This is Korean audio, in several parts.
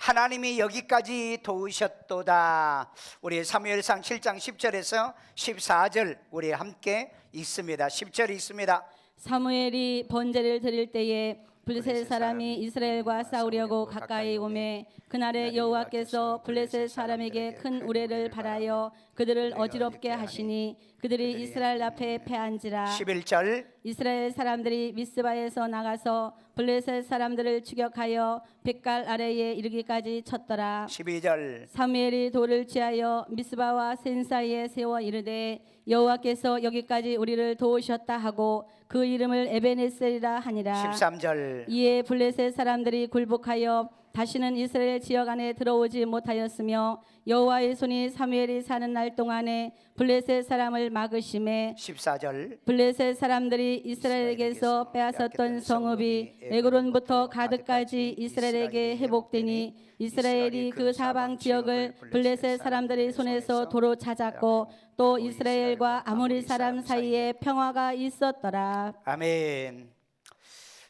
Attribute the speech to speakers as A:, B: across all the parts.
A: 하나님이 여기까지 도우셨도다. 우리 사무엘상 7장 10절에서 14절 우리 함께 읽습니다. 10절 읽습니다.
B: 사무엘이 번제를 드릴 때에 블레셋 사람이 이스라엘과 싸우려고 가까이 오매 그날에 여호와께서 블레셋 사람에게 큰 우레를 발하여 그들을 어지럽게 하시니 그들이 이스라엘 앞에 패한지라.
A: 11절
B: 이스라엘 사람들이 미스바에서 나가서 블레셋 사람들을 추격하여 뱃갈 아래에 이르기까지 쳤더라.
A: 12절
B: 사무엘이 돌을 취하여 미스바와 센 사이에 세워 이르되 여호와께서 여기까지 우리를 도우셨다 하고 그 이름을 에베네셀이라 하니라.
A: 13절
B: 이에 블레셋 사람들이 굴복하여 다시는 이스라엘 지역 안에 들어오지 못하였으며 여호와의 손이 사무엘이 사는 날 동안에 블레셋 사람을 막으심에
A: 14절
B: 블레셋 사람들이 이스라엘에게서 빼앗았던 성읍이 에그론부터 가드까지 이스라엘에게 회복되니 이스라엘이 그 사방 지역을 블레셋 사람들의 손에서 도로 찾았고 또 이스라엘과 아모리 사람 사이에 평화가 있었더라.
A: 아멘.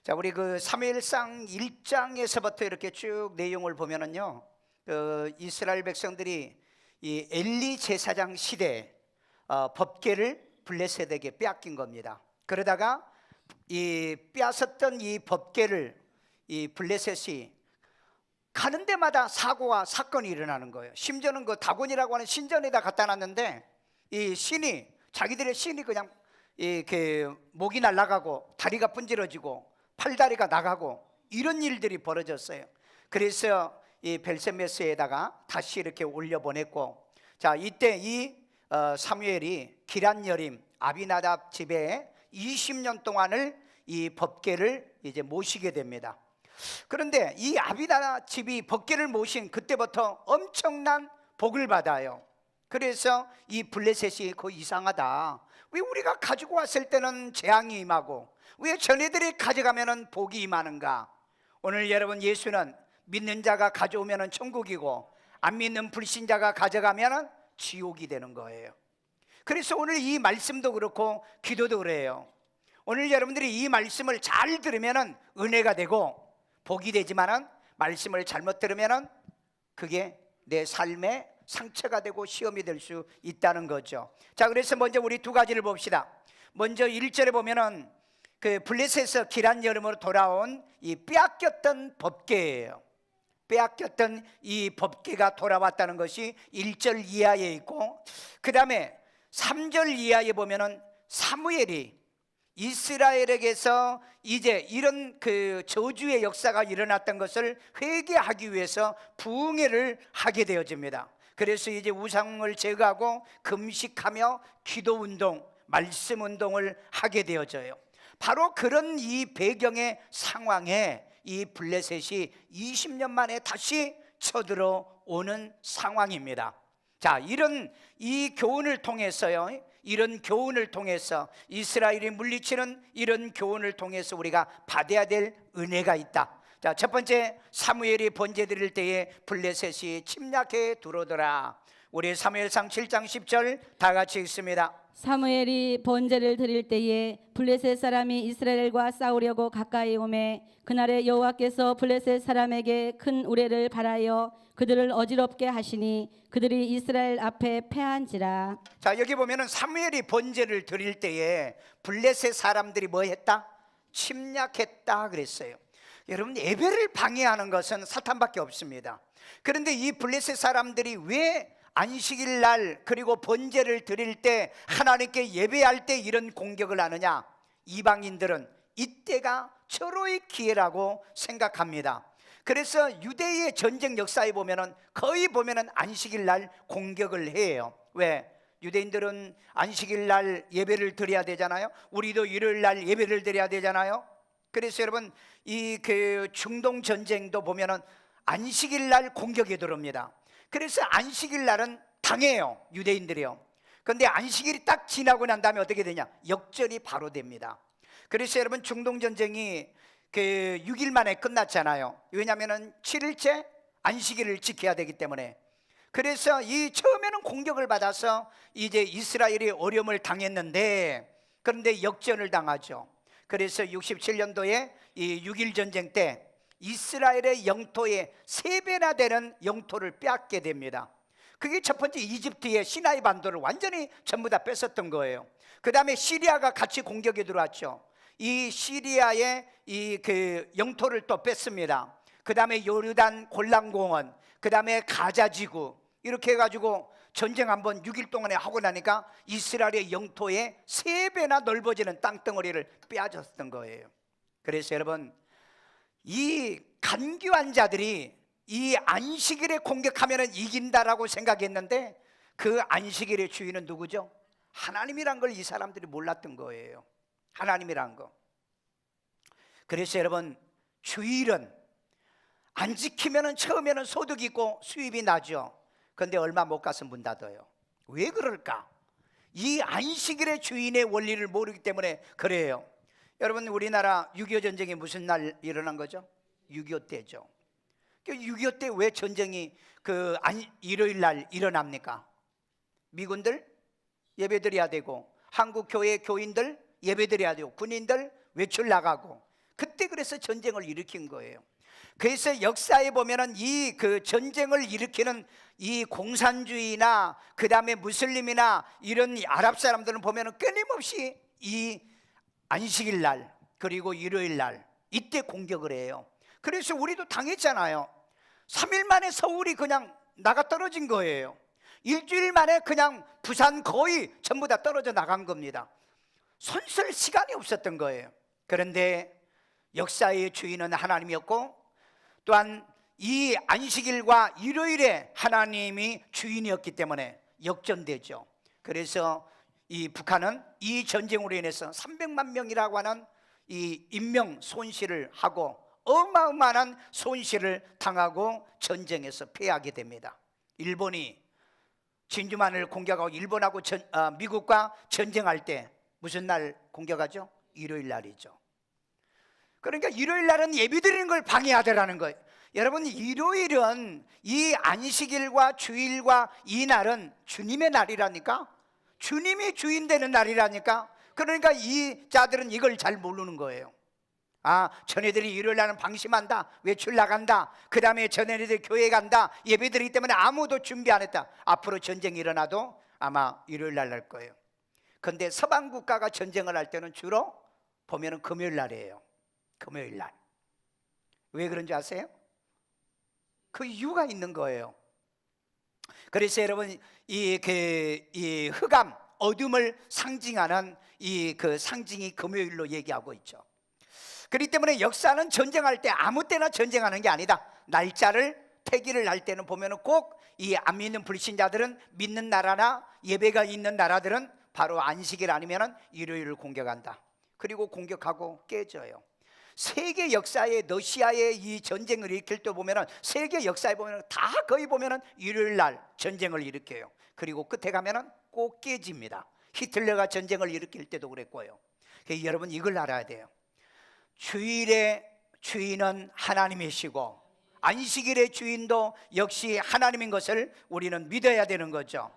A: 자, 우리 그 사무엘상 1장에서부터 이렇게 쭉 내용을 보면은요, 이스라엘 백성들이 이 엘리 제사장 시대 법궤를 블레셋에게 빼앗긴 겁니다. 그러다가 이 빼앗았던 이 법궤를 이 블레셋이 가는 데마다 사고와 사건이 일어나는 거예요. 심지어는 그 다곤이라고 하는 신전에다 갖다 놨는데 이 신이 자기들의 신이 그냥 이렇게 목이 날아가고 다리가 분질러지고 팔다리가 나가고 이런 일들이 벌어졌어요. 그래서 이 벨세메스에다가 다시 이렇게 올려보냈고, 자, 이때 이 사무엘이 기란여림 아비나답 집에 20년 동안을 이 법궤를 이제 모시게 됩니다. 그런데 이 아비나답 집이 법궤를 모신 그때부터 엄청난 복을 받아요. 그래서 이 블레셋이 거의 이상하다. 왜 우리가 가지고 왔을 때는 재앙이 임하고 왜 전애들이 가져가면은 복이 임하는가? 오늘 여러분, 예수는 믿는 자가 가져오면은 천국이고 안 믿는 불신자가 가져가면은 지옥이 되는 거예요. 그래서 오늘 이 말씀도 그렇고 기도도 그래요. 오늘 여러분들이 이 말씀을 잘 들으면은 은혜가 되고 복이 되지만은 말씀을 잘못 들으면은 그게 내 삶에 상처가 되고 시험이 될 수 있다는 거죠. 자, 그래서 먼저 우리 두 가지를 봅시다. 먼저 1절에 보면은 그 블레셋에서 기란여림으로 돌아온 이 빼앗겼던 법궤예요. 빼앗겼던 이 법궤가 돌아왔다는 것이 1절 이하에 있고, 그 다음에 3절 이하에 보면은 사무엘이 이스라엘에게서 이제 이런 그 저주의 역사가 일어났던 것을 회개하기 위해서 부흥회를 하게 되어집니다. 그래서 이제 우상을 제거하고 금식하며 기도 운동, 말씀 운동을 하게 되어져요. 바로 그런 이 배경의 상황에 이 블레셋이 20년 만에 다시 쳐들어오는 상황입니다. 자, 이런 이 교훈을 통해서요, 이런 교훈을 통해서 이스라엘이 물리치는 이런 교훈을 통해서 우리가 받아야 될 은혜가 있다. 자, 첫 번째, 사무엘이 번제 드릴 때에 블레셋이 침략해 들어오더라. 우리 사무엘상 7장 10절 다 같이 읽습니다.
B: 사무엘이 번제를 드릴 때에 블레셋 사람이 이스라엘과 싸우려고 가까이 오매 그날에 여호와께서 블레셋 사람에게 큰 우레를 발하여 그들을 어지럽게 하시니 그들이 이스라엘 앞에 패한지라.
A: 자, 여기 보면은 사무엘이 번제를 드릴 때에 블레셋 사람들이 뭐 했다? 침략했다 그랬어요. 여러분, 예배를 방해하는 것은 사탄밖에 없습니다. 그런데 이 블레셋 사람들이 왜 안식일 날 그리고 번제를 드릴 때 하나님께 예배할 때 이런 공격을 하느냐? 이방인들은 이때가 절호의 기회라고 생각합니다. 그래서 유대의 전쟁 역사에 보면은 거의 보면은 안식일 날 공격을 해요. 왜? 유대인들은 안식일 날 예배를 드려야 되잖아요. 우리도 일요일 날 예배를 드려야 되잖아요. 그래서 여러분, 이 그 중동 전쟁도 보면은 안식일 날 공격이 들어옵니다. 그래서 안식일 날은 당해요, 유대인들이요. 그런데 안식일이 딱 지나고 난 다음에 어떻게 되냐? 역전이 바로 됩니다. 그래서 여러분, 중동 전쟁이 그 6일 만에 끝났잖아요. 왜냐하면은 7일째 안식일을 지켜야 되기 때문에. 그래서 이 처음에는 공격을 받아서 이제 이스라엘이 어려움을 당했는데, 그런데 역전을 당하죠. 그래서 67년도에 이 6.1 전쟁 때 이스라엘의 영토의 3배나 되는 영토를 빼앗게 됩니다. 그게 첫 번째, 이집트의 시나이 반도를 완전히 전부 다 뺏었던 거예요. 그 다음에 시리아가 같이 공격에 들어왔죠. 이 시리아의 그 영토를 또 뺐습니다. 그 다음에 요르단 골란공원, 그 다음에 가자지구, 이렇게 해가지고 전쟁 한번 6일 동안에 하고 나니까 이스라엘의 영토의 3배나 넓어지는 땅덩어리를 빼앗았던 거예요. 그래서 여러분, 이 간교한 자들이 이 안식일에 공격하면 이긴다라고 생각했는데 그 안식일의 주인은 누구죠? 하나님이란 걸 이 사람들이 몰랐던 거예요. 하나님이란 거. 그래서 여러분, 주일은 안 지키면 처음에는 소득이 있고 수입이 나죠. 그런데 얼마 못 가서 문 닫아요. 왜 그럴까? 이 안식일의 주인의 원리를 모르기 때문에 그래요. 여러분, 우리나라 6.25 전쟁이 무슨 날 일어난 거죠? 6.25 때죠. 6.25 때 왜 전쟁이 일요일 날 일어납니까? 미군들 예배드려야 되고, 한국 교회 교인들 예배드려야 되고, 군인들 외출 나가고, 그때 그래서 전쟁을 일으킨 거예요. 그래서 역사에 보면은 이 전쟁을 일으키는 이 공산주의나 그 다음에 무슬림이나 이런 아랍 사람들은 보면은 끊임없이 이 안식일 날 그리고 일요일 날 이때 공격을 해요. 그래서 우리도 당했잖아요. 3일 만에 서울이 그냥 나가 떨어진 거예요. 일주일 만에 그냥 부산 거의 전부 다 떨어져 나간 겁니다. 손 쓸 시간이 없었던 거예요. 그런데 역사의 주인은 하나님이었고, 또한 이 안식일과 일요일에 하나님이 주인이었기 때문에 역전되죠. 그래서 이 북한은 이 전쟁으로 인해서 300만 명이라고 하는 이 인명 손실을 하고 어마어마한 손실을 당하고 전쟁에서 패하게 됩니다. 일본이 진주만을 공격하고 일본하고 미국과 전쟁할 때 무슨 날 공격하죠? 일요일 날이죠. 그러니까 일요일 날은 예배드리는 걸 방해하더라는 거예요. 여러분, 일요일은 이 안식일과 주일과 이 날은 주님의 날이라니까, 주님이 주인 되는 날이라니까. 그러니까 이 자들은 이걸 잘 모르는 거예요. 아, 전애들이 일요일 날은 방심한다, 외출 나간다, 그 다음에 전애들 교회 간다, 예배드리기 때문에 아무도 준비 안 했다. 앞으로 전쟁이 일어나도 아마 일요일 날 날 거예요. 근데 서방 국가가 전쟁을 할 때는 주로 보면은 금요일 날이에요. 금요일 날. 왜 그런지 아세요? 그 이유가 있는 거예요. 그래서 여러분, 이 흑암, 어둠을 상징하는 그 상징이 금요일로 얘기하고 있죠. 그렇기 때문에 역사는 전쟁할 때 아무 때나 전쟁하는 게 아니다. 날짜를 태기를 할 때는 보면은 꼭 이 안 믿는 불신자들은 믿는 나라나 예배가 있는 나라들은 바로 안식일 아니면은 일요일을 공격한다. 그리고 공격하고 깨져요. 세계 역사에 러시아의 이 전쟁을 일으킬 때 보면은 세계 역사에 보면은 다 거의 보면은 일요일 날 전쟁을 일으켜요. 그리고 끝에 가면은 꼭 깨집니다. 히틀러가 전쟁을 일으킬 때도 그랬고요. 그러니까 여러분, 이걸 알아야 돼요. 주일의 주인은 하나님이시고 안식일의 주인도 역시 하나님인 것을 우리는 믿어야 되는 거죠.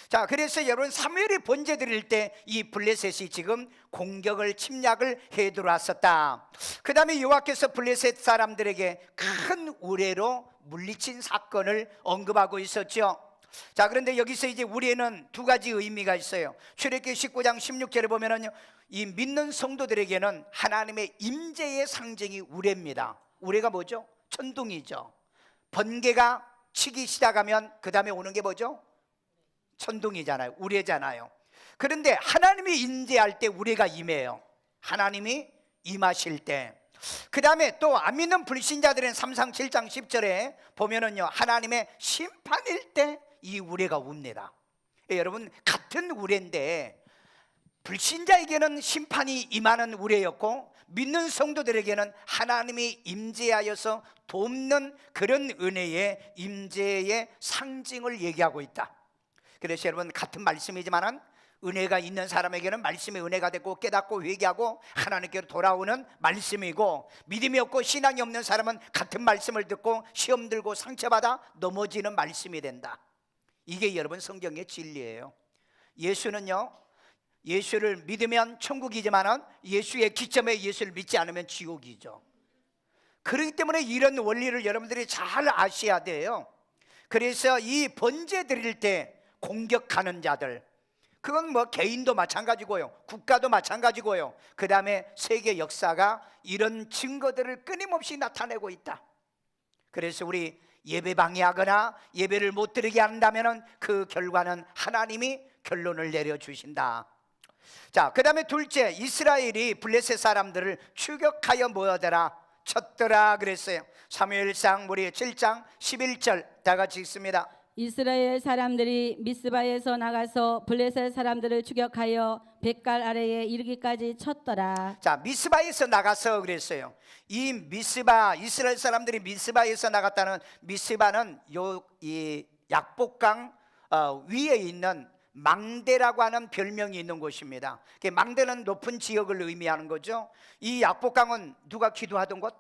A: 자, 그래서 여러분, 사무엘이 번제 드릴 때 이 블레셋이 지금 공격을 침략을 해 들어왔었다. 그 다음에 여호와께서 블레셋 사람들에게 큰 우레로 물리친 사건을 언급하고 있었죠. 자, 그런데 여기서 이제 우레는 두 가지 의미가 있어요. 출애굽기 19장 16절에 보면은요, 이 믿는 성도들에게는 하나님의 임재의 상징이 우레입니다. 우레가 뭐죠? 천둥이죠. 번개가 치기 시작하면 그 다음에 오는 게 뭐죠? 천둥이잖아요. 우레잖아요. 그런데 하나님이 임재할 때 우레가 임해요. 하나님이 임하실 때. 그 다음에 또 안 믿는 불신자들은 3상 7장 10절에 보면은요, 하나님의 심판일 때 이 우레가 웁니다. 여러분, 같은 우레인데 불신자에게는 심판이 임하는 우레였고 믿는 성도들에게는 하나님이 임재하여서 돕는 그런 은혜의 임재의 상징을 얘기하고 있다. 그래서 여러분, 같은 말씀이지만은 은혜가 있는 사람에게는 말씀의 은혜가 되고 깨닫고 회개하고 하나님께로 돌아오는 말씀이고, 믿음이 없고 신앙이 없는 사람은 같은 말씀을 듣고 시험 들고 상처받아 넘어지는 말씀이 된다. 이게 여러분 성경의 진리예요. 예수는요, 예수를 믿으면 천국이지만은 예수의 기점에 예수를 믿지 않으면 지옥이죠. 그렇기 때문에 이런 원리를 여러분들이 잘 아셔야 돼요. 그래서 이 번제 드릴 때 공격하는 자들, 그건 뭐 개인도 마찬가지고요, 국가도 마찬가지고요, 그 다음에 세계 역사가 이런 증거들을 끊임없이 나타내고 있다. 그래서 우리 예배 방해하거나 예배를 못 드리게 한다면 그 결과는 하나님이 결론을 내려주신다. 자, 그 다음에 둘째, 이스라엘이 블레셋 사람들을 추격하여 뭐하더라? 쳤더라 그랬어요. 사무엘상 우리 7장 11절 다 같이 읽습니다.
B: 이스라엘 사람들이 미스바에서 나가서 블레셋 사람들을 추격하여 뱃갈 아래에 이르기까지 쳤더라.
A: 자, 미스바에서 나가서 그랬어요. 이 미스바, 이스라엘 사람들이 미스바에서 나갔다는, 미스바는 이 약복강 위에 있는 망대라고 하는 별명이 있는 곳입니다. 망대는 높은 지역을 의미하는 거죠. 이 약복강은 누가 기도하던 곳?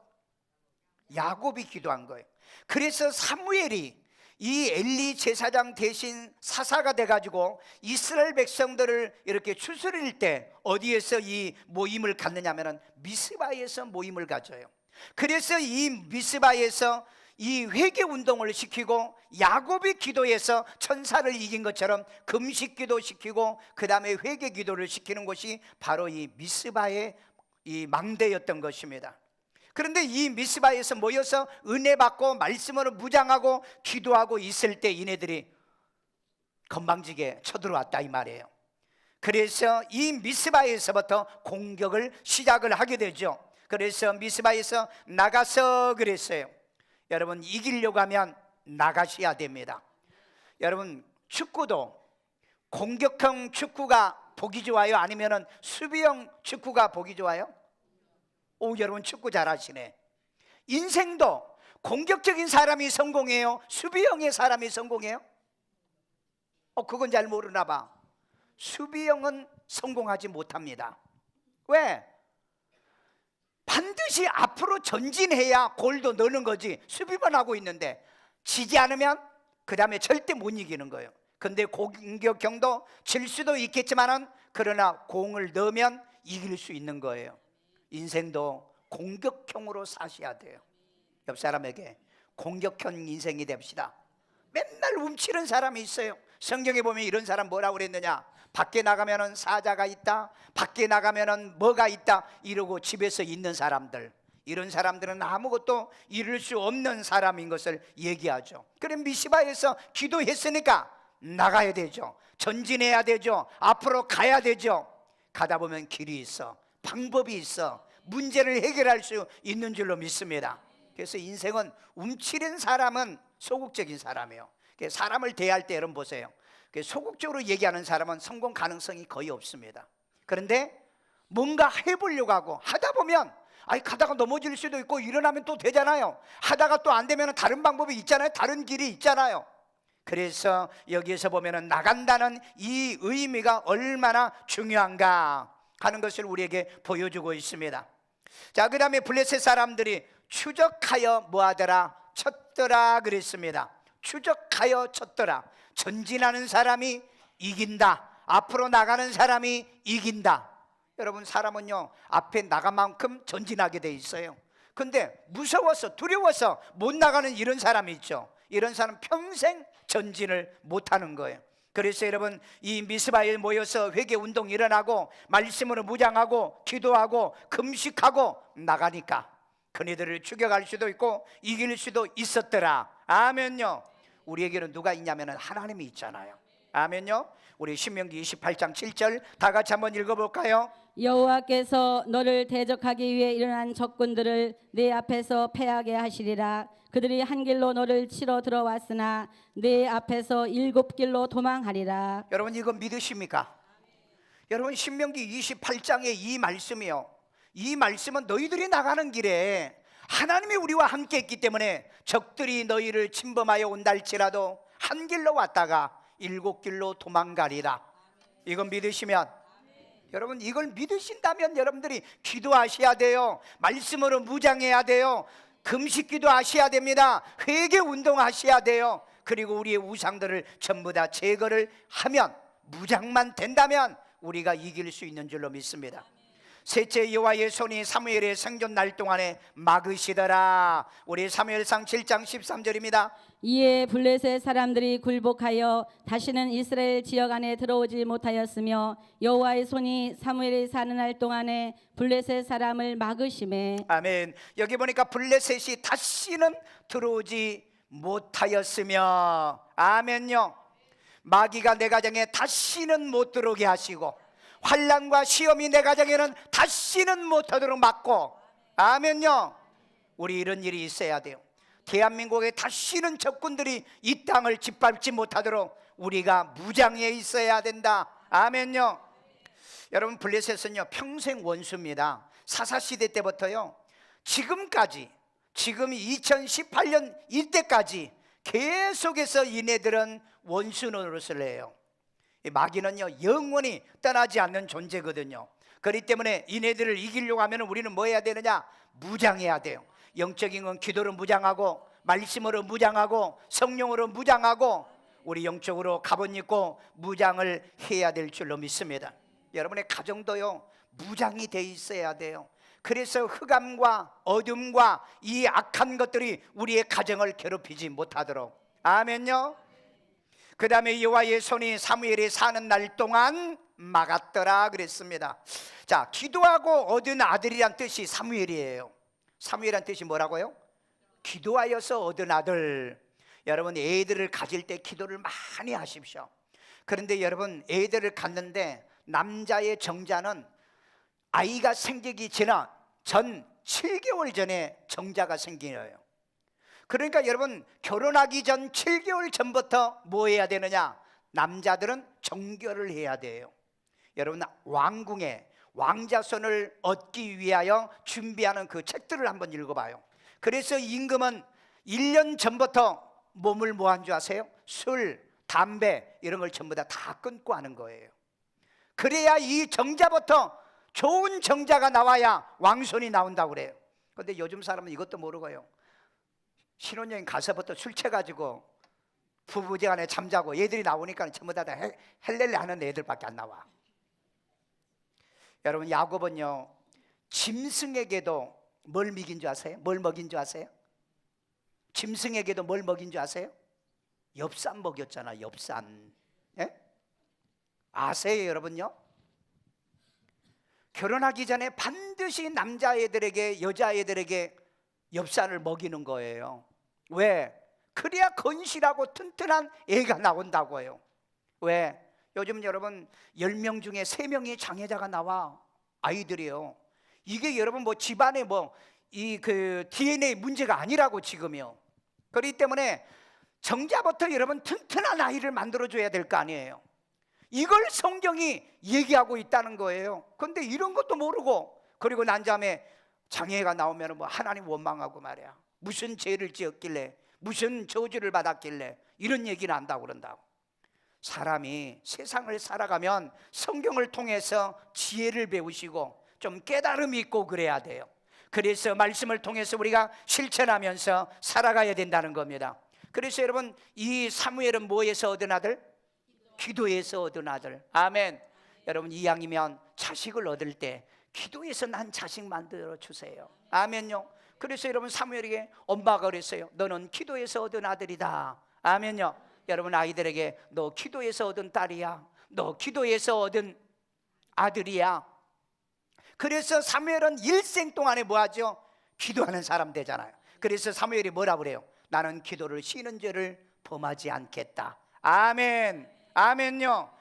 A: 야곱이 기도한 거예요. 그래서 사무엘이 이 엘리 제사장 대신 사사가 돼가지고 이스라엘 백성들을 이렇게 추스릴 때 어디에서 이 모임을 갖느냐면 미스바에서 모임을 가져요. 그래서 이 미스바에서 이 회개 운동을 시키고, 야곱이 기도해서 천사를 이긴 것처럼 금식 기도 시키고 그 다음에 회개 기도를 시키는 것이 바로 이 미스바의 이 망대였던 것입니다. 그런데 이 미스바에서 모여서 은혜 받고 말씀으로 무장하고 기도하고 있을 때 이네들이 건방지게 쳐들어왔다 이 말이에요. 그래서 이 미스바에서부터 공격을 시작을 하게 되죠. 그래서 미스바에서 나가서 그랬어요. 여러분, 이기려고 하면 나가셔야 됩니다. 여러분, 축구도 공격형 축구가 보기 좋아요? 아니면 수비형 축구가 보기 좋아요? 오, 여러분 축구 잘하시네. 인생도 공격적인 사람이 성공해요? 수비형의 사람이 성공해요? 그건 잘 모르나 봐. 수비형은 성공하지 못합니다. 왜? 반드시 앞으로 전진해야 골도 넣는 거지, 수비만 하고 있는데 지지 않으면 그 다음에 절대 못 이기는 거예요. 근데 공격형도 질 수도 있겠지만은 그러나 공을 넣으면 이길 수 있는 거예요. 인생도 공격형으로 사셔야 돼요. 옆 사람에게 공격형 인생이 됩시다. 맨날 움츠는 사람이 있어요. 성경에 보면 이런 사람 뭐라고 그랬느냐? 밖에 나가면은 사자가 있다, 밖에 나가면은 뭐가 있다 이러고 집에서 있는 사람들, 이런 사람들은 아무것도 이룰 수 없는 사람인 것을 얘기하죠. 그래, 미스바에서 기도했으니까 나가야 되죠. 전진해야 되죠. 앞으로 가야 되죠. 가다 보면 길이 있어, 방법이 있어, 문제를 해결할 수 있는 줄로 믿습니다. 그래서 인생은 움츠린 사람은 소극적인 사람이에요. 사람을 대할 때 여러분 보세요. 소극적으로 얘기하는 사람은 성공 가능성이 거의 없습니다. 그런데 뭔가 해보려고 하고 하다 보면 가다가 넘어질 수도 있고 일어나면 또 되잖아요. 하다가 또 안 되면 다른 방법이 있잖아요. 다른 길이 있잖아요. 그래서 여기에서 보면 나간다는 이 의미가 얼마나 중요한가 하는 것을 우리에게 보여주고 있습니다. 자, 그 다음에 블레셋 사람들이 추적하여 뭐하더라? 쳤더라 그랬습니다. 추적하여 쳤더라. 전진하는 사람이 이긴다. 앞으로 나가는 사람이 이긴다. 여러분, 사람은요 앞에 나간 만큼 전진하게 돼 있어요. 근데 무서워서 두려워서 못 나가는 이런 사람이 있죠. 이런 사람 평생 전진을 못하는 거예요. 그래서 여러분, 이 미스바에 모여서 회개 운동 일어나고 말씀으로 무장하고 기도하고 금식하고 나가니까 그네들을 추격할 수도 있고 이길 수도 있었더라. 아멘요. 우리에게는 누가 있냐면 하나님이 있잖아요. 아멘요. 우리 신명기 28장 7절 다 같이 한번 읽어볼까요?
B: 여호와께서 너를 대적하기 위해 일어난 적군들을 내 앞에서 패하게 하시리라. 그들이 한 길로 너를 치러 들어왔으나 내 앞에서 7길로 도망하리라.
A: 여러분, 이거 믿으십니까? 여러분, 신명기 28장의 이 말씀이요, 이 말씀은 너희들이 나가는 길에 하나님이 우리와 함께 있기 때문에 적들이 너희를 침범하여 온다 할지라도 한 길로 왔다가 7길로 도망가리라. 이건 믿으시면, 여러분, 이걸 믿으신다면 여러분들이 기도하셔야 돼요. 말씀으로 무장해야 돼요. 금식 기도하셔야 됩니다. 회개 운동하셔야 돼요. 그리고 우리의 우상들을 전부 다 제거를 하면, 무장만 된다면 우리가 이길 수 있는 줄로 믿습니다. 셋째 여호와의 손이 사무엘의 생존 날 동안에 막으시더라. 우리 사무엘상 7장 13절입니다.
B: 이에 블레셋 사람들이 굴복하여 다시는 이스라엘 지역 안에 들어오지 못하였으며 여호와의 손이 사무엘이 사는 날 동안에 블레셋 사람을 막으심에.
A: 아멘. 여기 보니까 블레셋이 다시는 들어오지 못하였으며, 아멘요. 마귀가 내 가정에 다시는 못 들어오게 하시고 환난과 시험이 내 가정에는 다시는 못하도록 막고, 아멘요. 우리 이런 일이 있어야 돼요. 대한민국에 다시는 적군들이 이 땅을 짓밟지 못하도록 우리가 무장해 있어야 된다. 아멘요. 여러분, 블레셋은요 평생 원수입니다. 사사시대 때부터요 지금까지, 지금 2018년 이때까지 계속해서 이네들은 원수 노릇을 해요. 이 마귀는요 영원히 떠나지 않는 존재거든요. 그렇기 때문에 이네들을 이기려고 하면 우리는 뭐 해야 되느냐? 무장해야 돼요. 영적인 건 기도로 무장하고, 말씀으로 무장하고, 성령으로 무장하고, 우리 영적으로 갑옷 입고 무장을 해야 될 줄로 믿습니다. 여러분의 가정도요 무장이 돼 있어야 돼요. 그래서 흑암과 어둠과 이 악한 것들이 우리의 가정을 괴롭히지 못하도록. 아멘요. 그 다음에 여호와의 손이 사무엘이 사는 날 동안 막았더라 그랬습니다. 자, 기도하고 얻은 아들이란 뜻이 사무엘이에요. 사무엘이란 뜻이 뭐라고요? 기도하여서 얻은 아들. 여러분, 애들을 가질 때 기도를 많이 하십시오. 그런데 여러분, 애들을 갖는데 남자의 정자는 아이가 생기기 전 7개월 전에 정자가 생기어요. 그러니까 여러분, 결혼하기 전 7개월 전부터 뭐 해야 되느냐? 남자들은 정결을 해야 돼요. 여러분, 왕궁에 왕자손을 얻기 위하여 준비하는 그 책들을 한번 읽어봐요. 그래서 임금은 1년 전부터 몸을 뭐 한 줄 아세요? 술, 담배 이런 걸 전부 다 끊고 하는 거예요. 그래야 이 정자부터 좋은 정자가 나와야 왕손이 나온다고 그래요. 그런데 요즘 사람은 이것도 모르고요, 신혼여행 가서부터 술 취해가지고 부부지간에 잠자고 애들이 나오니까 전부 다 헬렐레 하는 애들밖에 안 나와. 여러분, 야곱은요 짐승에게도 뭘 먹인 줄 아세요? 뭘 먹인 줄 아세요? 짐승에게도 뭘 먹인 줄 아세요? 엽산 먹였잖아. 엽산. 예? 아세요 여러분요? 결혼하기 전에 반드시 남자애들에게, 여자애들에게 엽산을 먹이는 거예요. 왜? 그래야 건실하고 튼튼한 애가 나온다고요. 왜? 요즘 여러분 10명 중에 3명이 장애자가 나와. 아이들이요. 이게 여러분 뭐 집안에 뭐 이 그 DNA 문제가 아니라고 지금요. 그렇기 때문에 정자부터 여러분 튼튼한 아이를 만들어줘야 될 거 아니에요. 이걸 성경이 얘기하고 있다는 거예요. 그런데 이런 것도 모르고, 그리고 난 다음에 장애가 나오면 뭐 하나님 원망하고 말이야. 무슨 죄를 지었길래, 무슨 저주를 받았길래 이런 얘기를 한다고 그런다고. 사람이 세상을 살아가면 성경을 통해서 지혜를 배우시고 좀 깨달음이 있고 그래야 돼요. 그래서 말씀을 통해서 우리가 실천하면서 살아가야 된다는 겁니다. 그래서 여러분, 이 사무엘은 뭐에서 얻은 아들? 기도에서 얻은 아들. 아멘. 여러분, 이왕이면 자식을 얻을 때 기도에서 난 자식 만들어 주세요. 아멘요. 그래서 여러분, 사무엘에게 엄마가 그랬어요. 너는 기도에서 얻은 아들이다. 아멘요. 여러분, 아이들에게 너 기도에서 얻은 딸이야, 너 기도에서 얻은 아들이야. 그래서 사무엘은 일생 동안에 뭐하죠? 기도하는 사람 되잖아요. 그래서 사무엘이 뭐라 그래요? 나는 기도를 쉬는 죄를 범하지 않겠다. 아멘. 아멘요.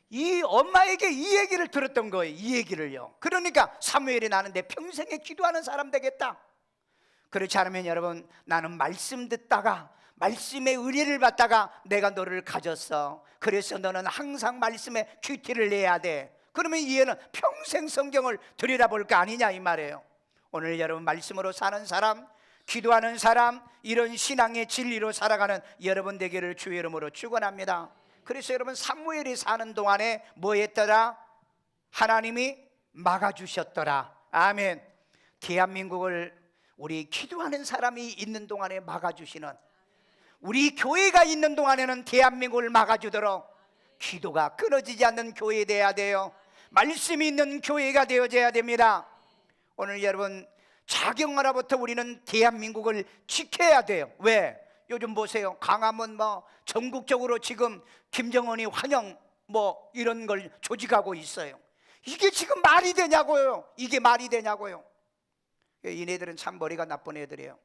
A: 이 엄마에게 이 얘기를 들었던 거예요. 이 얘기를요. 그러니까 사무엘이 나는 내 평생에 기도하는 사람 되겠다. 그렇지 않으면 여러분, 나는 말씀 듣다가 말씀의 의뢰를 받다가 내가 너를 가졌어. 그래서 너는 항상 말씀에 큐티를 내야 돼. 그러면 이 애는 평생 성경을 들여다볼 거 아니냐 이 말이에요. 오늘 여러분, 말씀으로 사는 사람, 기도하는 사람, 이런 신앙의 진리로 살아가는 여러분 되기를 주의 이름으로 축원합니다. 그래서 여러분, 사무엘이 사는 동안에 뭐 했더라? 하나님이 막아주셨더라. 아멘. 대한민국을 우리 기도하는 사람이 있는 동안에 막아주시는, 우리 교회가 있는 동안에는 대한민국을 막아주도록 기도가 끊어지지 않는 교회 돼야 돼요. 말씀이 있는 교회가 되어져야 됩니다. 오늘 여러분 자경하나부터 우리는 대한민국을 지켜야 돼요. 왜? 요즘 보세요. 강화문 전국적으로 지금 김정은이 환영 이런 걸 조직하고 있어요. 이게 지금 말이 되냐고요. 이게 말이 되냐고요. 이네들은 참 머리가 나쁜 애들이에요.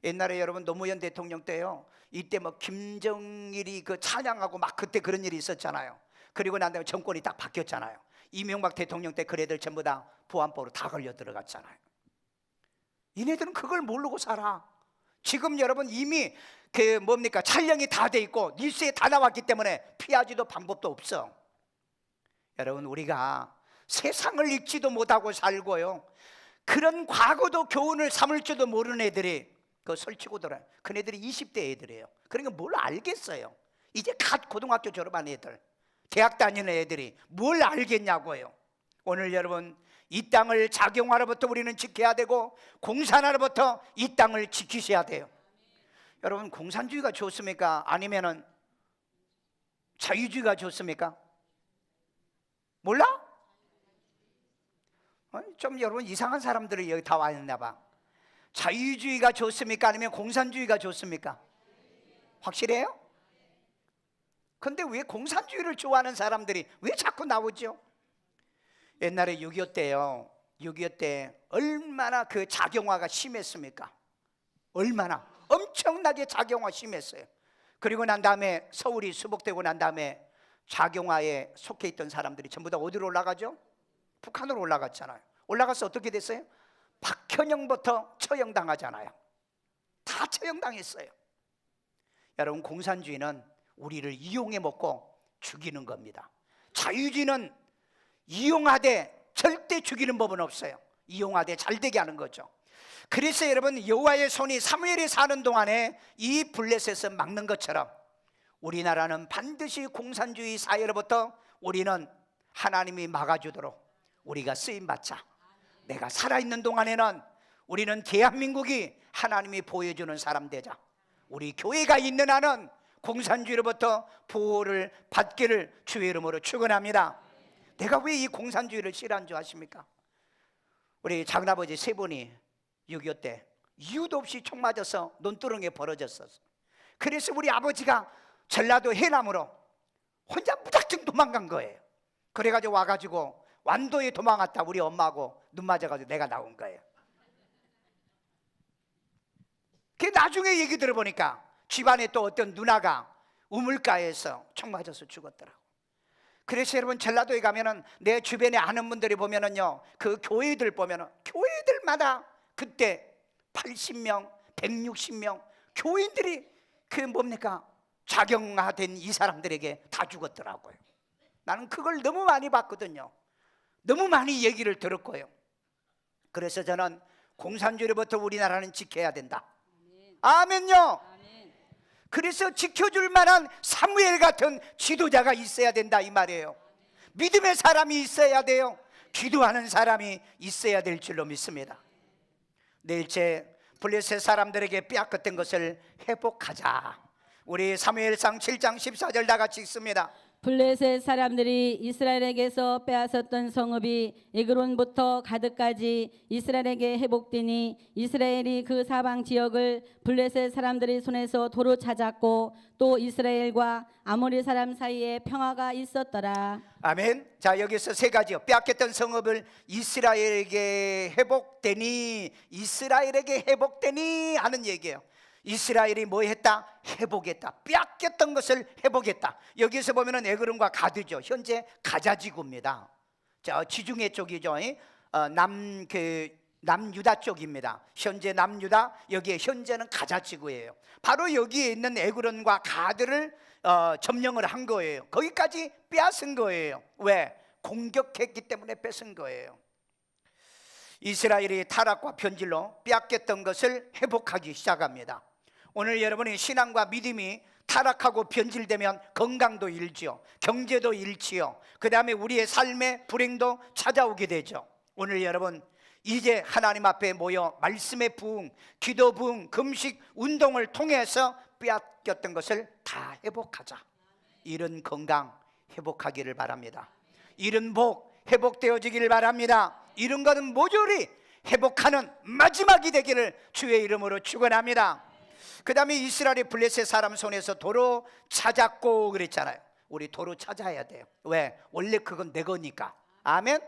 A: 옛날에 여러분 노무현 대통령 때요, 이때 김정일이 찬양하고 그때 그런 일이 있었잖아요. 그리고 난 다음에 정권이 딱 바뀌었잖아요. 이명박 대통령 때 그 애들 전부 다 보안법으로 다 걸려 들어갔잖아요. 이네들은 그걸 모르고 살아. 지금 여러분 이미 촬영이 다 돼 있고 뉴스에 다 나왔기 때문에 피하지도 방법도 없어. 여러분 우리가 세상을 읽지도 못하고 살고요, 그런 과거도 교훈을 삼을 줄도 모르는 애들이 설치고 돌아요. 그네들이 20대 애들이에요. 그러니까 뭘 알겠어요. 이제 갓 고등학교 졸업한 애들, 대학 다니는 애들이 뭘 알겠냐고요. 오늘 여러분 이 땅을 작용하로부터 우리는 지켜야 되고 공산하로부터 이 땅을 지키셔야 돼요. 여러분 공산주의가 좋습니까? 아니면은 자유주의가 좋습니까? 몰라? 좀 여러분 이상한 사람들이 여기 다 와 있나 봐. 자유주의가 좋습니까? 아니면 공산주의가 좋습니까? 확실해요? 근데 왜 공산주의를 좋아하는 사람들이 왜 자꾸 나오죠? 옛날에 6.25 때요, 6.25 때 얼마나 작용화가 심했습니까? 얼마나 엄청나게 작용화 심했어요. 그리고 난 다음에 서울이 수복되고 난 다음에 작용화에 속해 있던 사람들이 전부 다 어디로 올라가죠? 북한으로 올라갔잖아요. 올라가서 어떻게 됐어요? 박현영부터 처형당하잖아요. 다 처형당했어요. 여러분 공산주의는 우리를 이용해 먹고 죽이는 겁니다. 자유주의는 이용하되 절대 죽이는 법은 없어요. 이용하되 잘되게 하는 거죠. 그래서 여러분 여호와의 손이 사무엘이 사는 동안에 이 블레셋을 막는 것처럼 우리나라는 반드시 공산주의 사회로부터 우리는 하나님이 막아주도록 우리가 쓰임받자. 내가 살아있는 동안에는 우리는 대한민국이 하나님이 보여주는 사람 되자. 우리 교회가 있는 한은 공산주의로부터 보호를 받기를 주의 이름으로 축원합니다. 내가 왜 이 공산주의를 싫어하는 줄 아십니까? 우리 작은아버지 세 분이 6.25 때 이유도 없이 총 맞아서 논두렁에 벌어졌었어. 그래서 우리 아버지가 전라도 해남으로 혼자 무작정 도망간 거예요. 그래가지고 와가지고 완도에 도망갔다 우리 엄마하고 눈 맞아가지고 내가 나온 거예요. 그 나중에 얘기 들어보니까 집안에 또 어떤 누나가 우물가에서 총 맞아서 죽었더라고. 그래서 여러분 전라도에 가면은 내 주변에 아는 분들이 보면은요, 그 교회들 보면은 교회들마다 그때 80명, 160명 교인들이 작용화된 이 사람들에게 다 죽었더라고요. 나는 그걸 너무 많이 봤거든요. 너무 많이 얘기를 들었고요. 그래서 저는 공산주의로부터 우리나라는 지켜야 된다. 아멘요. 그래서 지켜줄 만한 사무엘 같은 지도자가 있어야 된다 이 말이에요. 믿음의 사람이 있어야 돼요. 기도하는 사람이 있어야 될 줄로 믿습니다. 넷째, 블레셋 사람들에게 빼앗겼던 것을 회복하자. 우리 사무엘상 7장 14절 다 같이 읽습니다.
B: 블레셋 사람들이 이스라엘에게서 빼앗았던 성읍이 에그론부터 가드까지 이스라엘에게 회복되니 이스라엘이 그 사방 지역을 블레셋 사람들의 손에서 도로 찾았고 또 이스라엘과 아모리 사람 사이에 평화가 있었더라.
A: 아멘. 자, 여기서 세 가지요. 빼앗겼던 성읍을 이스라엘에게 회복되니, 이스라엘에게 회복되니 하는 얘기예요. 이스라엘이 뭐 했다? 회복했다. 빼앗겼던 것을 회복했다. 여기서 보면은 에그론과 가드죠. 현재 가자지구입니다. 자, 지중해 쪽이죠. 남유다 쪽입니다. 현재 남유다, 여기에 현재는 가자지구예요. 바로 여기에 있는 에그론과 가드를 점령을 한 거예요. 거기까지 빼앗은 거예요. 왜? 공격했기 때문에 뺏은 거예요. 이스라엘이 타락과 변질로 빼앗겼던 것을 회복하기 시작합니다. 오늘 여러분의 신앙과 믿음이 타락하고 변질되면 건강도 잃지요, 경제도 잃지요, 그 다음에 우리의 삶의 불행도 찾아오게 되죠. 오늘 여러분 이제 하나님 앞에 모여 말씀의 부흥, 기도 부흥, 금식, 운동을 통해서 빼앗겼던 것을 다 회복하자. 잃은 건강 회복하기를 바랍니다. 잃은 복 회복되어지길 바랍니다. 이런 것은 모조리 회복하는 마지막이 되기를 주의 이름으로 축원합니다. 그 다음에 이스라엘이 블레셋 사람 손에서 도로 찾았고 그랬잖아요. 우리 도로 찾아야 돼요. 왜? 원래 그건 내 거니까. 아멘.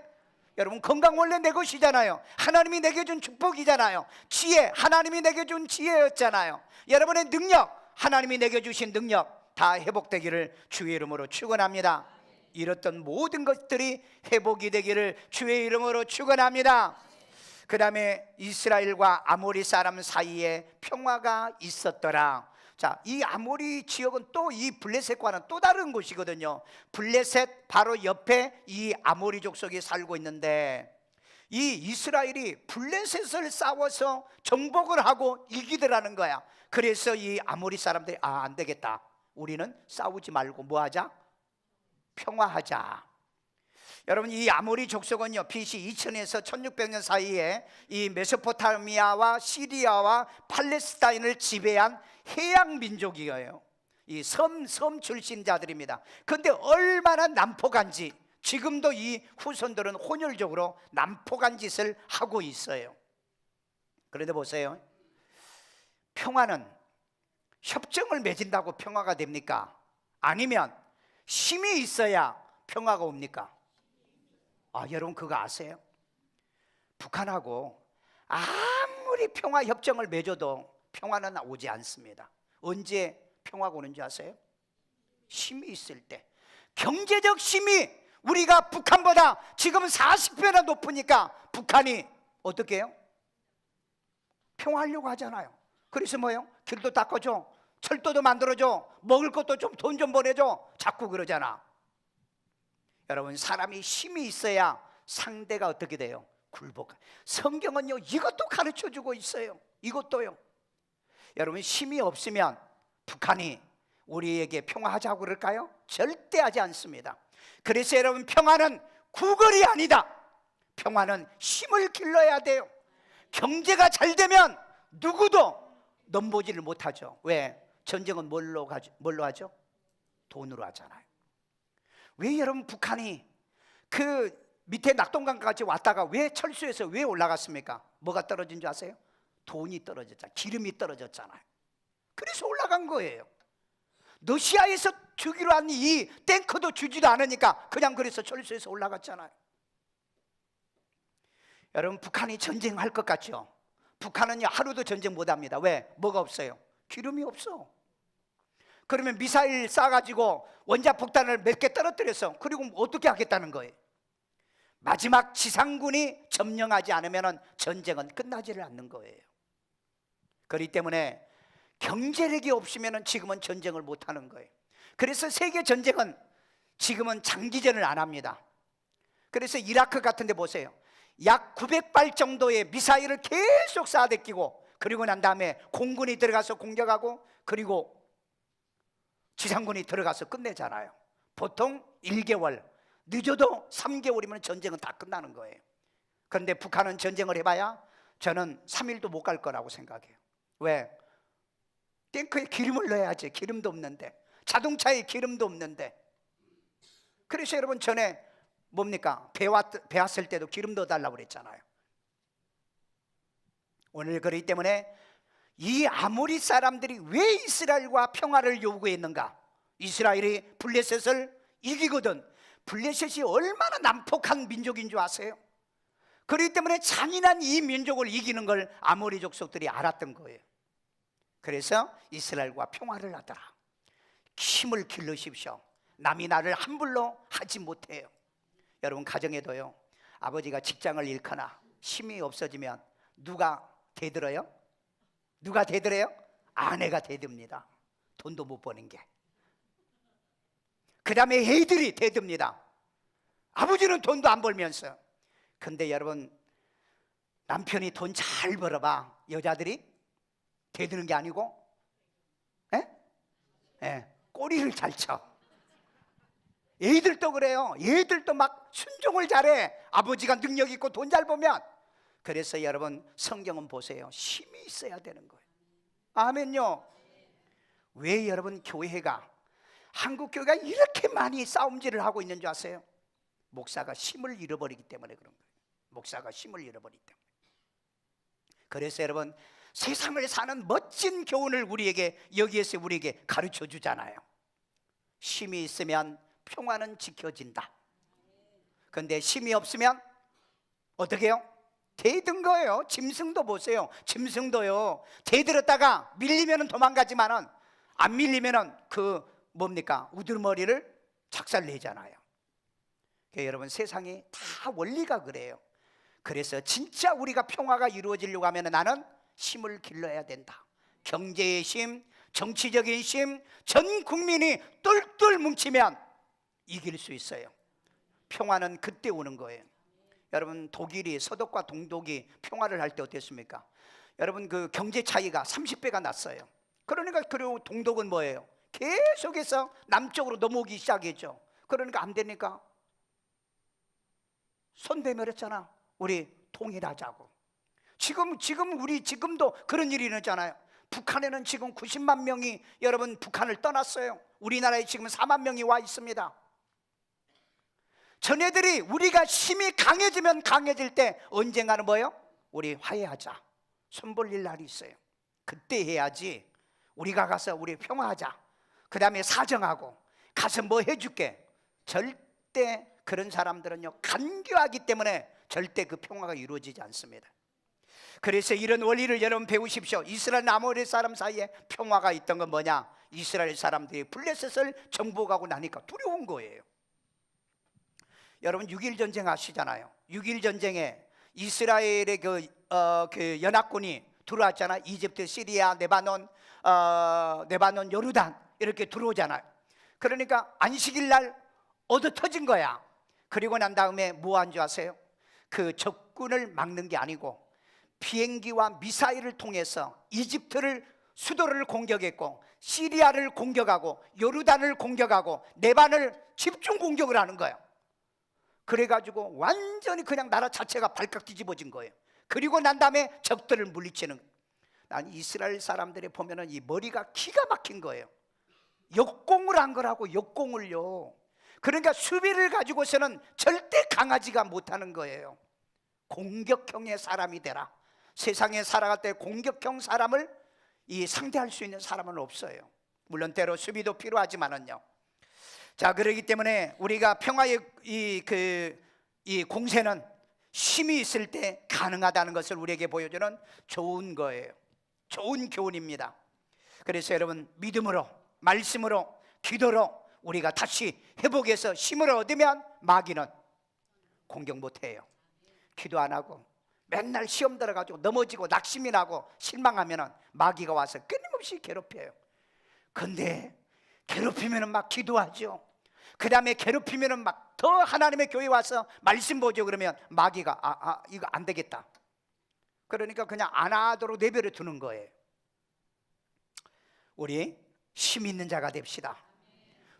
A: 여러분, 건강 원래 내 것이잖아요. 하나님이 내게 준 축복이잖아요. 지혜, 하나님이 내게 준 지혜였잖아요. 여러분의 능력, 하나님이 내게 주신 능력 다 회복되기를 주의 이름으로 축원합니다. 잃었던 모든 것들이 회복이 되기를 주의 이름으로 축원합니다. 그 다음에 이스라엘과 아모리 사람 사이에 평화가 있었더라. 자, 이 아모리 지역은 또 이 블레셋과는 또 다른 곳이거든요. 블레셋 바로 옆에 이 아모리 족속이 살고 있는데, 이 이스라엘이 블레셋을 싸워서 정복을 하고 이기더라는 거야. 그래서 이 아모리 사람들이 안 되겠다, 우리는 싸우지 말고 뭐 하자? 평화하자. 여러분, 이 아모리 족속은요, BC 2000에서 1600년 사이에 이 메소포타미아와 시리아와 팔레스타인을 지배한 해양 민족이에요. 이 섬 출신자들입니다. 그런데 얼마나 난폭한지 지금도 이 후손들은 혼혈적으로 난폭한 짓을 하고 있어요. 그런데 보세요, 평화는 협정을 맺은다고 평화가 됩니까? 아니면 힘이 있어야 평화가 옵니까? 여러분, 그거 아세요? 북한하고 아무리 평화 협정을 맺어도 평화는 오지 않습니다. 언제 평화가 오는지 아세요? 힘이 있을 때. 경제적 힘이 우리가 북한보다 지금 40배나 높으니까 북한이 어떻게 해요? 평화하려고 하잖아요. 그래서 뭐예요? 길도 닦아줘, 철도도 만들어줘, 먹을 것도 좀 돈 좀 보내줘, 자꾸 그러잖아. 여러분, 사람이 힘이 있어야 상대가 어떻게 돼요? 굴복. 성경은요, 이것도 가르쳐주고 있어요. 이것도요. 여러분, 힘이 없으면 북한이 우리에게 평화하자고 그럴까요? 절대 하지 않습니다. 그래서 여러분, 평화는 구걸이 아니다. 평화는 힘을 길러야 돼요. 경제가 잘 되면 누구도 넘보지를 못하죠. 왜? 전쟁은 뭘로 하죠? 돈으로 하잖아요. 왜 여러분, 북한이 그 밑에 낙동강까지 왔다가 왜 철수해서 왜 올라갔습니까? 뭐가 떨어진 줄 아세요? 돈이 떨어졌잖아요. 기름이 떨어졌잖아요. 그래서 올라간 거예요. 러시아에서 주기로 한 이 탱크도 주지도 않으니까 그냥 그래서 철수해서 올라갔잖아요. 여러분, 북한이 전쟁할 것 같죠? 북한은요, 하루도 전쟁 못합니다. 왜? 뭐가 없어요? 기름이 없어. 그러면 미사일 쏴가지고 원자폭탄을 몇 개 떨어뜨려서, 그리고 어떻게 하겠다는 거예요? 마지막 지상군이 점령하지 않으면 전쟁은 끝나지를 않는 거예요. 그렇기 때문에 경제력이 없으면 지금은 전쟁을 못하는 거예요. 그래서 세계 전쟁은 지금은 장기전을 안 합니다. 그래서 이라크 같은 데 보세요. 약 900발 정도의 미사일을 계속 쏴대끼고, 그리고 난 다음에 공군이 들어가서 공격하고, 그리고 지상군이 들어가서 끝내잖아요. 보통 1개월, 늦어도 3개월이면 전쟁은 다 끝나는 거예요. 그런데 북한은 전쟁을 해봐야 저는 3일도 못 갈 거라고 생각해요. 왜? 탱크에 기름을 넣어야지. 기름도 없는데, 자동차에 기름도 없는데. 그래서 여러분, 전에 뭡니까? 배 왔을 때도 기름 넣어달라고 그랬잖아요. 오늘 그렇기 때문에 이 아모리 사람들이 왜 이스라엘과 평화를 요구했는가? 이스라엘이 블레셋을 이기거든. 블레셋이 얼마나 난폭한 민족인 줄 아세요? 그렇기 때문에 잔인한 이 민족을 이기는 걸 아모리 족속들이 알았던 거예요. 그래서 이스라엘과 평화를 하더라. 힘을 기르십시오. 남이 나를 함부로 하지 못해요. 여러분, 가정에도요, 아버지가 직장을 잃거나 힘이 없어지면 누가 대들어요? 누가 대들어요? 아내가 대듭니다. 돈도 못 버는 게. 그 다음에 애들이 대듭니다. 아버지는 돈도 안 벌면서. 근데 여러분, 남편이 돈 잘 벌어봐, 여자들이 대드는 게 아니고 꼬리를 잘 쳐. 애들도 그래요. 애들도 막 순종을 잘해. 아버지가 능력 있고 돈 잘 벌면. 그래서 여러분, 성경은 보세요. 힘이 있어야 되는 거예요. 아멘요. 왜 여러분, 교회가, 한국 교회가 이렇게 많이 싸움질을 하고 있는 줄 아세요? 목사가 힘을 잃어버리기 때문에 그런 거예요. 목사가 힘을 잃어버리기 때문에. 그래서 여러분, 세상을 사는 멋진 교훈을 우리에게 여기에서 우리에게 가르쳐 주잖아요. 힘이 있으면 평화는 지켜진다. 그런데 힘이 없으면 어떻게 해요? 대든 거예요. 짐승도 보세요. 짐승도요, 대들었다가 밀리면 도망가지만은 안 밀리면은 그 뭡니까? 우두머리를 작살내잖아요. 그러니까 여러분, 세상이 다 원리가 그래요. 그래서 진짜 우리가 평화가 이루어지려고 하면 나는 힘을 길러야 된다. 경제의 힘, 정치적인 힘, 전 국민이 똘똘 뭉치면 이길 수 있어요. 평화는 그때 오는 거예요. 여러분, 독일이 서독과 동독이 평화를 할 때 어땠습니까? 여러분, 그 경제 차이가 30배가 났어요. 그러니까 그리고 동독은 뭐예요? 계속해서 남쪽으로 넘어오기 시작했죠. 그러니까 안 되니까 손 내밀었잖아. 우리 통일하자고. 지금 우리 지금도 그런 일이 일어나잖아요. 북한에는 지금 90만 명이 여러분 북한을 떠났어요. 우리나라에 지금 4만 명이 와 있습니다. 전애들이 우리가 힘이 강해지면 강해질 때 언젠가는 뭐예요? 우리 화해하자. 손 벌릴 날이 있어요. 그때 해야지. 우리가 가서 우리 평화하자. 그 다음에 사정하고 가서 뭐 해줄게. 절대 그런 사람들은요, 간교하기 때문에 절대 그 평화가 이루어지지 않습니다. 그래서 이런 원리를 여러분 배우십시오. 이스라엘 아모리 사람 사이에 평화가 있던 건 뭐냐? 이스라엘 사람들이 블레셋을 정복하고 나니까 두려운 거예요. 여러분 6.1 전쟁 아시잖아요. 6.1 전쟁에 이스라엘의 그 연합군이 들어왔잖아요. 이집트, 시리아, 레바논, 요르단 이렇게 들어오잖아요. 그러니까 안식일 날 얻어 터진 거야. 그리고 난 다음에 뭐 한 줄 아세요? 그 적군을 막는 게 아니고 비행기와 미사일을 통해서 이집트를 수도를 공격했고 시리아를 공격하고 요르단을 공격하고 레바논을 집중 공격을 하는 거예요. 그래가지고 완전히 그냥 나라 자체가 발칵 뒤집어진 거예요. 그리고 난 다음에 적들을 물리치는. 난 이스라엘 사람들이 보면은 이 머리가 기가 막힌 거예요. 역공을 한 거라고, 역공을요. 그러니까 수비를 가지고서는 절대 강하지가 못하는 거예요. 공격형의 사람이 되라. 세상에 살아갈 때 공격형 사람을 상대할 수 있는 사람은 없어요. 물론 때로 수비도 필요하지만은요. 자, 그렇기 때문에 우리가 평화의 이 공세는 힘이 있을 때 가능하다는 것을 우리에게 보여주는 좋은 거예요. 좋은 교훈입니다. 그래서 여러분, 믿음으로, 말씀으로, 기도로 우리가 다시 회복해서 힘을 얻으면 마귀는 공격 못해요. 기도 안 하고 맨날 시험 들어가지고 넘어지고 낙심이 나고 실망하면 마귀가 와서 끊임없이 괴롭혀요. 근데 괴롭히면 막 기도하죠. 그 다음에 괴롭히면 막 더 하나님의 교회 와서 말씀 보죠. 그러면 마귀가 이거 안 되겠다. 그러니까 그냥 안 하도록 내버려 두는 거예요. 우리 힘 있는 자가 됩시다.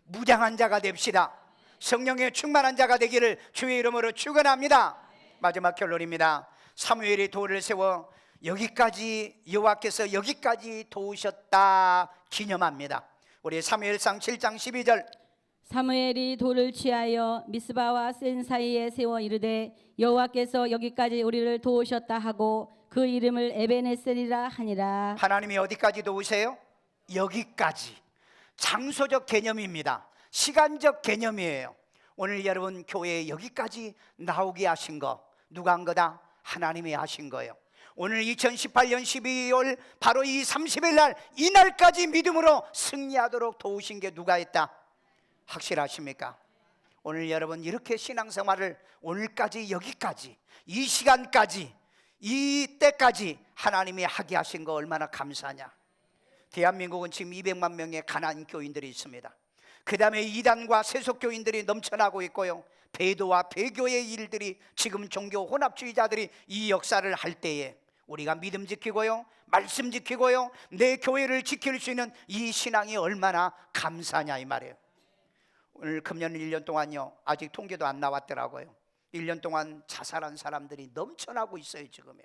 A: 무장한 자가 됩시다. 성령에 충만한 자가 되기를 주의 이름으로 축원합니다. 마지막 결론입니다. 사무엘이 돌을 세워 여기까지, 여호와께서 여기까지 도우셨다 기념합니다. 우리 사무엘상 7장 12절.
B: 사무엘이 돌을 취하여 미스바와 센 사이에 세워 이르되 여호와께서 여기까지 우리를 도우셨다 하고 그 이름을 에베네셀이라 하니라.
A: 하나님이 어디까지 도우세요? 여기까지. 장소적 개념입니다. 시간적 개념이에요. 오늘 여러분 교회에 여기까지 나오게 하신 거 누가 한 거다? 하나님이 하신 거예요. 오늘 2018년 12월 바로 이 30일 날 이날까지 믿음으로 승리하도록 도우신 게 누가 했다? 확실하십니까? 오늘 여러분 이렇게 신앙생활을 오늘까지 여기까지 이 시간까지 이 때까지 하나님이 하게 하신 거 얼마나 감사하냐. 대한민국은 지금 200만 명의 가난한 교인들이 있습니다. 그 다음에 이단과 세속교인들이 넘쳐나고 있고요. 배도와 배교의 일들이 지금 종교 혼합주의자들이 이 역사를 할 때에 우리가 믿음 지키고요, 말씀 지키고요, 내 교회를 지킬 수 있는 이 신앙이 얼마나 감사하냐 이 말이에요. 오늘 금년 1년 동안요, 아직 통계도 안 나왔더라고요. 1년 동안 자살한 사람들이 넘쳐나고 있어요. 지금요.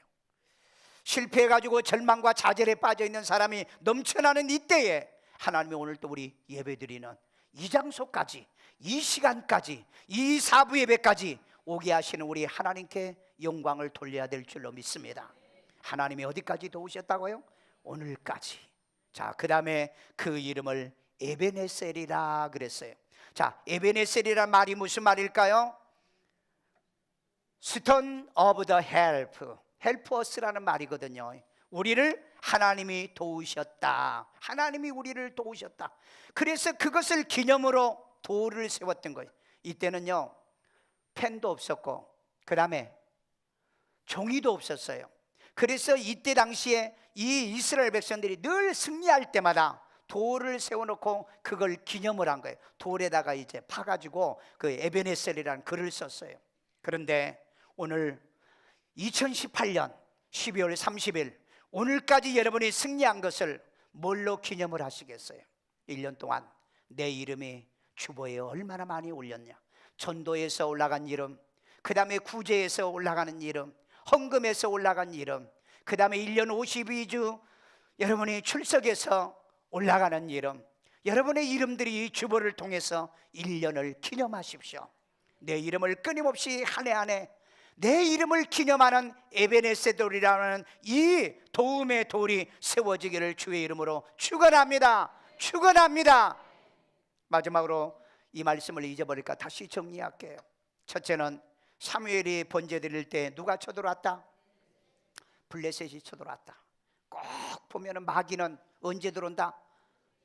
A: 실패해가지고 절망과 좌절에 빠져있는 사람이 넘쳐나는 이때에 하나님이 오늘 또 우리 예배드리는 이 장소까지, 이 시간까지, 이 사부 예배까지 오게 하시는 우리 하나님께 영광을 돌려야 될 줄로 믿습니다. 하나님이 어디까지 도우셨다고요? 오늘까지. 자, 그 다음에 그 이름을 에베네셀이라 그랬어요. 자, 에베네셀이란 말이 무슨 말일까요? Stone of the help, help us라는 말이거든요. 우리를 하나님이 도우셨다. 하나님이 우리를 도우셨다. 그래서 그것을 기념으로 돌을 세웠던 거예요. 이때는요, 펜도 없었고, 그 다음에 종이도 없었어요. 그래서 이때 당시에 이 이스라엘 백성들이 늘 승리할 때마다 돌을 세워놓고 그걸 기념을 한 거예요. 돌에다가 이제 파가지고 그 에베네셀이라는 글을 썼어요. 그런데 오늘 2018년 12월 30일 오늘까지 여러분이 승리한 것을 뭘로 기념을 하시겠어요? 1년 동안 내 이름이 주보에 얼마나 많이 올렸냐. 전도에서 올라간 이름, 그 다음에 구제에서 올라가는 이름, 헌금에서 올라간 이름, 그 다음에 1년 52주 여러분이 출석해서 올라가는 이름, 여러분의 이름들이 이 주보를 통해서 1년을 기념하십시오. 내 이름을 끊임없이 한 해 한 해 내 이름을 기념하는 에베네셀돌이라는 이 도움의 돌이 세워지기를 주의 이름으로 축원합니다. 축원합니다. 마지막으로 이 말씀을 잊어버릴까 다시 정리할게요. 첫째는 사무엘이 번제 드릴 때 누가 쳐들어왔다? 블레셋이 쳐들어왔다. 꼭 보면은 마귀는 언제 들어온다?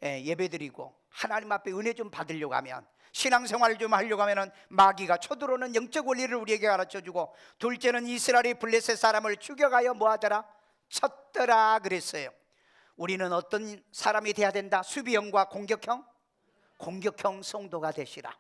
A: 예배 드리고 하나님 앞에 은혜 좀 받으려고 하면, 신앙생활 좀 하려고 하면은 마귀가 쳐들어오는 영적 원리를 우리에게 가르쳐주고, 둘째는 이스라엘이 블레셋 사람을 죽여가여 뭐하더라? 쳤더라 그랬어요. 우리는 어떤 사람이 돼야 된다? 수비형과 공격형? 공격형 성도가 되시라.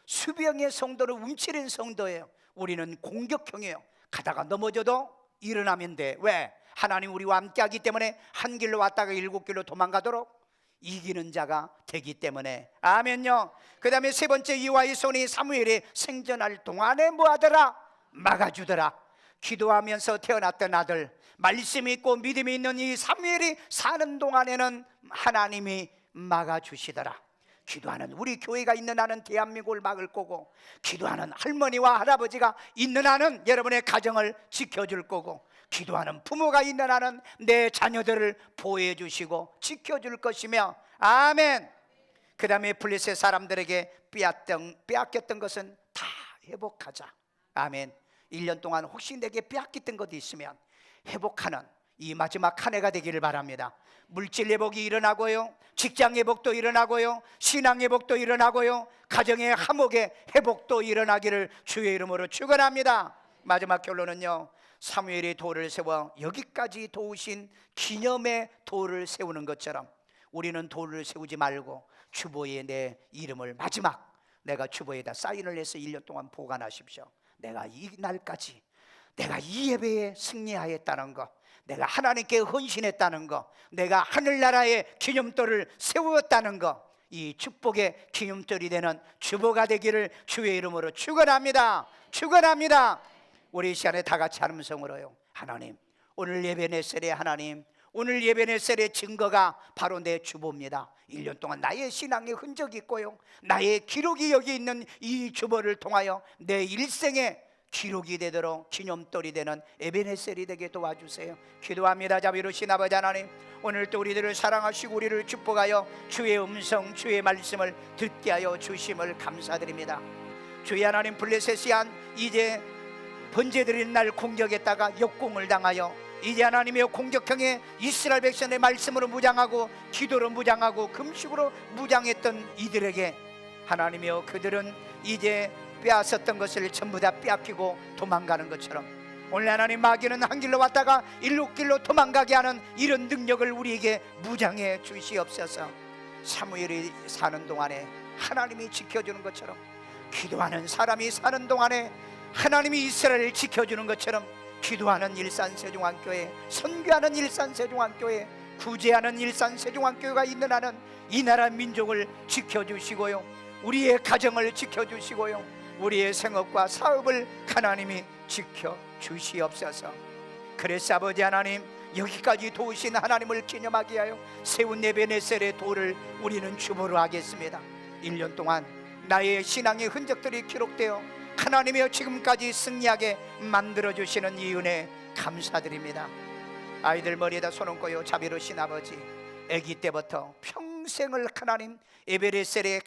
A: 수비형의 성도는 움츠린 성도예요. 우리는 공격형이에요. 가다가 넘어져도 일어나면 돼. 왜? 하나님 우리와 함께하기 때문에 한 길로 왔다가 7길로 도망가도록 이기는 자가 되기 때문에. 아멘요. 그 다음에 세 번째, 이와의 손이 사무엘이 생전할 동안에 뭐하더라? 막아주더라. 기도하면서 태어났던 아들, 말씀이 있고 믿음이 있는 이 사무엘이 사는 동안에는 하나님이 막아주시더라. 기도하는 우리 교회가 있는 한은 대한민국을 막을 거고, 기도하는 할머니와 할아버지가 있는 한은 여러분의 가정을 지켜줄 거고, 기도하는 부모가 있는 한은 내 자녀들을 보호해 주시고 지켜줄 것이며. 아멘. 그 다음에 블레셋 사람들에게 빼앗겼던 것은 다 회복하자. 아멘. 1년 동안 혹시 내게 빼앗겼던 것이 있으면 회복하는 이 마지막 한 해가 되기를 바랍니다. 물질 회복이 일어나고요, 직장 회복도 일어나고요, 신앙 회복도 일어나고요, 가정의 화목의 회복도 일어나기를 주의 이름으로 축원합니다. 마지막 결론은요, 사무엘이 돌을 세워 여기까지 도우신 기념의 돌을 세우는 것처럼 우리는 돌을 세우지 말고 주보에 내 이름을 마지막 내가 주보에다 사인을 해서 1년 동안 보관하십시오. 내가 이 날까지 내가 이 예배에 승리하였다는 것, 내가 하나님께 헌신했다는 것, 내가 하늘나라의 기념돌을 세웠다는 것, 이 축복의 기념돌이 되는 주보가 되기를 주의 이름으로 축원합니다. 축원합니다. 우리 이 시간에 다 같이 함성으로요, 하나님, 오늘 예배네셀의 하나님, 오늘 예배네셀의 증거가 바로 내 주보입니다. 1년 동안 나의 신앙의 흔적이 있고요, 나의 기록이 여기 있는 이 주보를 통하여 내 일생의 기록이 되도록 기념돌이 되는 에베네셀이 되게 도와주세요. 기도합니다. 자비로우신 아버지 하나님, 오늘 또 우리들을 사랑하시고 우리를 축복하여 주의 음성, 주의 말씀을 듣게 하여 주심을 감사드립니다. 주의 하나님, 블레셋이 이제 번제 드리는 날 공격했다가 역공을 당하여 이제 하나님의 공격형의 이스라엘 백성의 말씀으로 무장하고 기도로 무장하고 금식으로 무장했던 이들에게 하나님이여, 그들은 이제 빼앗았던 것을 전부 다 빼앗기고 도망가는 것처럼 오늘 하나님, 마귀는 한 길로 왔다가 7길로 도망가게 하는 이런 능력을 우리에게 무장해 주시옵소서. 사무엘이 사는 동안에 하나님이 지켜주는 것처럼, 기도하는 사람이 사는 동안에 하나님이 이스라엘을 지켜주는 것처럼, 기도하는 일산세종환교회, 선교하는 일산세종환교회, 구제하는 일산세종환교회가 있는 한은 이 나라 민족을 지켜주시고요, 우리의 가정을 지켜주시고요, 우리의 생업과 사업을 하나님이 지켜주시옵소서. 그래서 아버지 하나님, 여기까지 도우신 하나님을 기념하게 하여 세운 에베네셀의 돌을 우리는 주보로 하겠습니다. 1년 동안 나의 신앙의 흔적들이 기록되어 하나님이여 지금까지 승리하게 만들어주시는 이 은혜 감사드립니다. 아이들 머리에다 손 얹고요, 자비로우신 아버지, 아기 때부터 평생을 하나님, 에베레셀의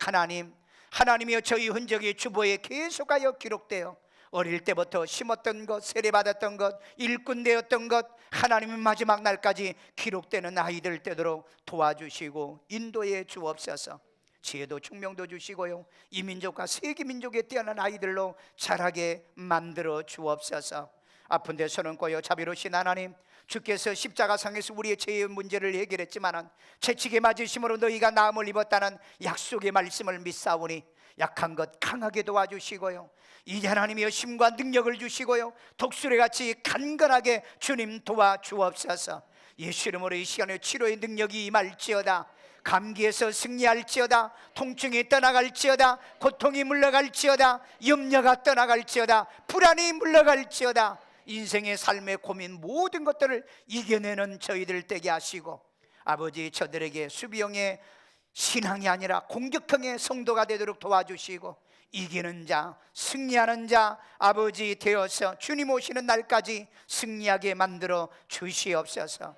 A: 하나님이여 저희 흔적이 주보에 계속하여 기록되어 어릴 때부터 심었던 것, 세례받았던 것, 일꾼 되었던 것, 하나님의 마지막 날까지 기록되는 아이들 되도록 도와주시고 인도해 주옵소서. 지혜도 총명도 주시고요, 이 민족과 세계 민족에 뛰어난 아이들로 자라게 만들어 주옵소서. 아픈 데 손 얹고요, 자비로우신 하나님, 주께서 십자가상에서 우리의 죄의 문제를 해결했지만 채찍에 맞으심으로 너희가 나음을 입었다는 약속의 말씀을 믿사오니 약한 것 강하게 도와주시고요, 이제 하나님이여 힘과 능력을 주시고요, 독수리같이 간간하게 주님 도와주옵소서. 예수 이름으로 이 시간에 치료의 능력이 임할지어다. 감기에서 승리할지어다. 통증이 떠나갈지어다. 고통이 물러갈지어다. 염려가 떠나갈지어다. 불안이 물러갈지어다. 인생의 삶의 고민 모든 것들을 이겨내는 저희들 되게 하시고, 아버지 저들에게 수비형의 신앙이 아니라 공격형의 성도가 되도록 도와주시고, 이기는 자, 승리하는 자 아버지 되어서 주님 오시는 날까지 승리하게 만들어 주시옵소서.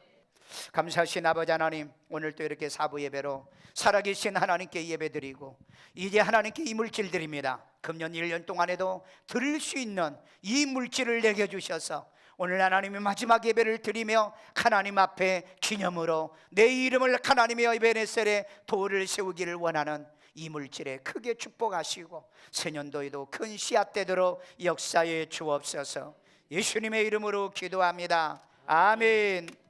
A: 감사하신 아버지 하나님, 오늘 또 이렇게 사부 예배로 살아계신 하나님께 예배드리고 이제 하나님께 이 물질 드립니다. 금년 1년 동안에도 드릴 수 있는 이 물질을 내게 주셔서 오늘 하나님의 마지막 예배를 드리며 하나님 앞에 기념으로 내 이름을 하나님의 에베네셀에 도를 세우기를 원하는 이 물질에 크게 축복하시고 새년도에도 큰 씨앗 되도록 역사해 주옵소서. 예수님의 이름으로 기도합니다. 아멘.